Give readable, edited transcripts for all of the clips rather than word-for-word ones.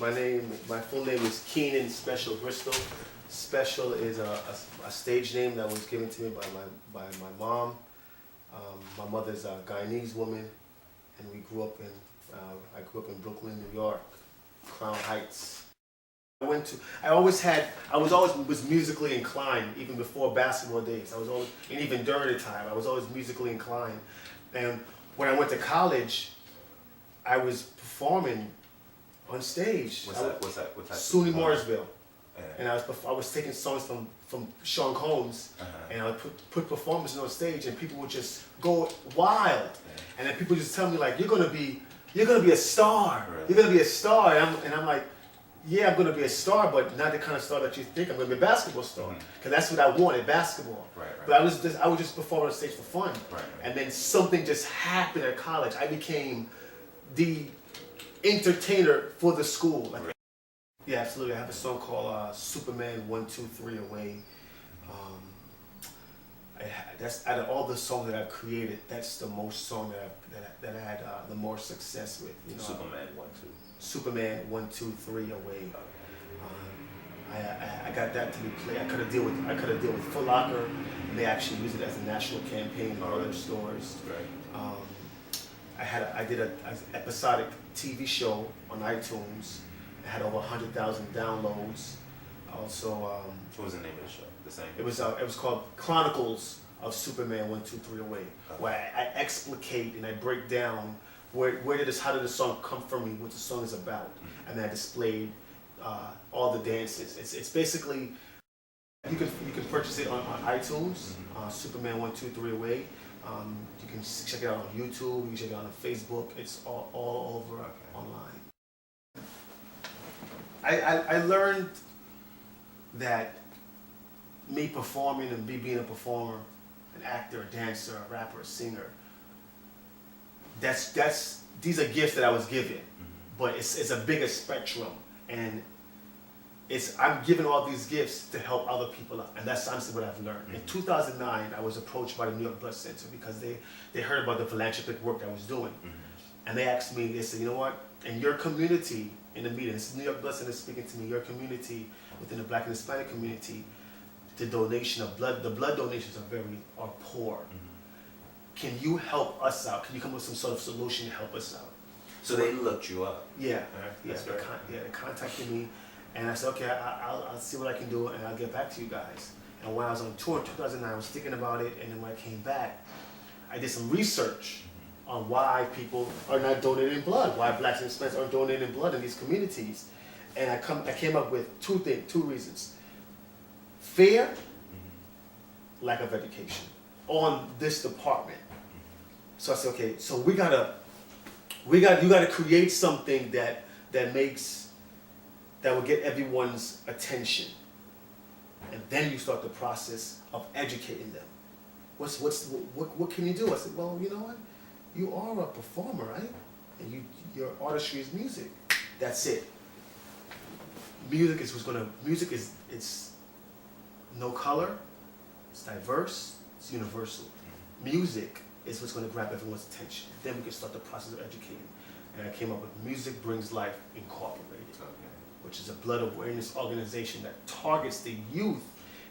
My full name is Keenan Special Bristol. Special is a stage name that was given to me by my mom. My mother's a Guyanese woman, and we grew up in I grew up in Brooklyn, New York, Crown Heights. I was always musically inclined, even before basketball days. And even during the time, I was always musically inclined. And when I went to college, I was performing on stage. What's that? What type? SUNY Mooresville. And I was taking songs from Sean Combs, and I would put performances on stage, and people would just go wild. And then people just tell me like, you're gonna be a star. Right. You're gonna be a star. And I'm like, yeah, I'm gonna be a star, but not the kind of star that you think. I'm gonna be a basketball star, because that's what I wanted, basketball. Right. But I would just perform on stage for fun. Right. And then something just happened at college. I became the entertainer for the school. Like, yeah, absolutely. I have a song called Superman 1, 2, 3 Away. That's out of all the songs that I've created, that's the most song that I had the more success with. You know, Superman 1, 2. Superman 1, 2, 3 Away. I got that to be played. I could have dealt with Foot Locker, and they actually used it as a national campaign in other stores. Right. I did an episodic TV show on iTunes. It had over 100,000 downloads. Also, what was the name of the show? The same. It was called Chronicles of Superman 1, 2, 3 Away, where I explicate and I break down how did the song come from me, what the song is about, and I displayed all the dances. It's basically you can purchase it on iTunes, Superman 1, 2, 3 Away. You can check it out on YouTube. You can check it out on Facebook. It's all over online. I learned that me performing and being a performer, an actor, a dancer, a rapper, a singer, these are gifts that I was given, but it's a bigger spectrum, and I'm giving all these gifts to help other people out, and that's honestly what I've learned. In 2009, I was approached by the New York Blood Center because they heard about the philanthropic work I was doing, and they asked me, they said, you know what, in your community, in the meeting, this is New York Blood Center speaking to me, your community, within the Black and Hispanic community, the donation of blood, the blood donations are poor. Can you help us out? Can you come up with some sort of solution to help us out? So they looked you up. Yeah, they contacted me, and I said, okay, I'll see what I can do, and I'll get back to you guys. And when I was on tour in 2009, I was thinking about it, and then when I came back, I did some research on why people are not donating blood, why Blacks and Hispanics aren't donating blood in these communities. And I came up with two reasons. Fear, lack of education on this department. So I said, okay, so you gotta create something that will get everyone's attention. And then you start the process of educating them. What can you do? I said, well, you know what? You are a performer, right? And your artistry is music. That's it. Music is it's no color, it's diverse, it's universal. Music is what's gonna grab everyone's attention. Then we can start the process of educating. And I came up with Music Brings Life Incorporated, which is a blood awareness organization that targets the youth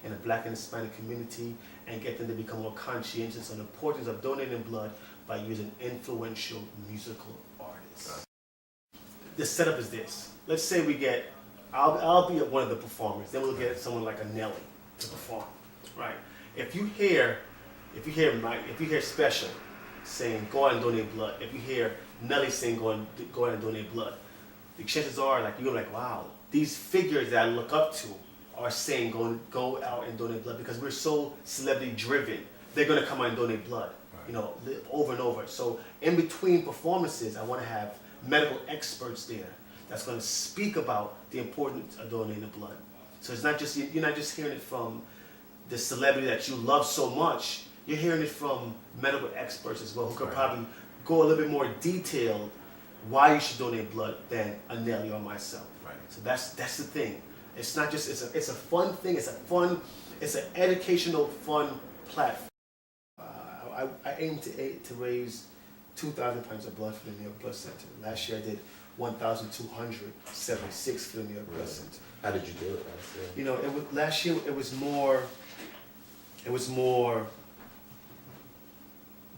in the Black and Hispanic community and get them to become more conscientious on the importance of donating blood by using influential musical artists. The setup is this. Let's say I'll be one of the performers, then we'll get someone like a Nelly to perform, right? If you hear Special saying, go out and donate blood, if you hear Nelly saying, go out and donate blood, the chances are you're like, wow, these figures that I look up to are saying go out and donate blood, because we're so celebrity driven. They're gonna come out and donate blood, over and over. So in between performances, I want to have medical experts there that's going to speak about the importance of donating blood. So it's not just you're not just hearing it from the celebrity that you love so much. You're hearing it from medical experts as well, who could probably go a little bit more detailed why you should donate blood than a Nelly or myself. Right. So that's the thing. It's not just it's a fun thing. It's an educational fun platform. I aim to raise 2,000 pints of blood for the New York Blood Center. Last year I did $1,276 for the New York Blood Center. How did you do it last year? You know, last year it was more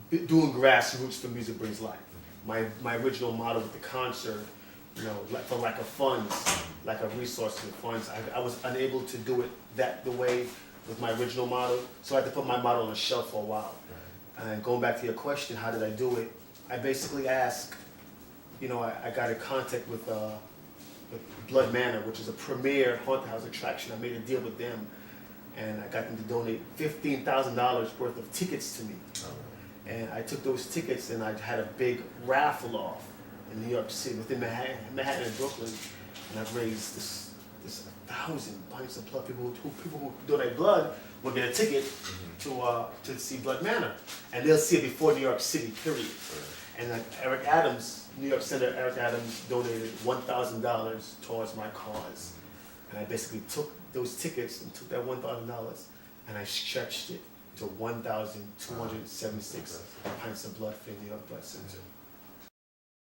doing grassroots for Music Brings Life. My original motto with the concert, you know, for lack of funds, lack of resources and funds, I was unable to do it the way with my original motto, so I had to put my motto on the shelf for a while. And going back to your question, how did I do it? I basically asked, you know, I got in contact with Blood Manor, which is a premier haunted house attraction. I made a deal with them, and I got them to donate $15,000 worth of tickets to me. And I took those tickets and I had a big raffle off in New York City, within Manhattan and Brooklyn, and I've raised this 1,000 pints of blood. People who donate blood will get a ticket to see Blood Manor, and they'll see it before New York City, period. And Eric Adams, New York Senator Eric Adams, donated $1,000 towards my cause, and I basically took those tickets and took that $1,000 and I stretched it to 1,276 pints of blood for the New York Blood Center.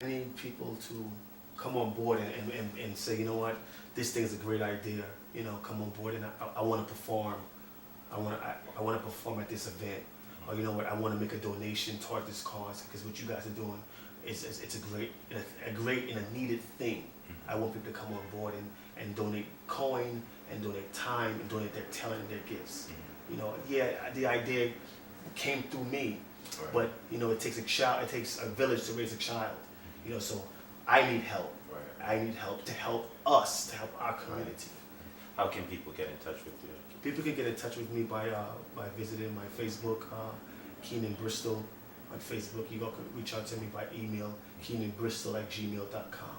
I need people to come on board and say, you know what, this thing is a great idea. You know, come on board, and I want to perform. I want to perform at this event, or you know what, I want to make a donation toward this cause, because what you guys are doing it's a great and a needed thing. I want people to come on board and donate coin and donate time and donate their talent and their gifts. You know, yeah, the idea came through me, but you know, it takes a village to raise a child. You know, so I need help. I need help to help us, to help our community. How can people get in touch with you? People can get in touch with me by visiting my Facebook, Keenan Bristol on Facebook. You can reach out to me by email, keenanbristol@gmail.com.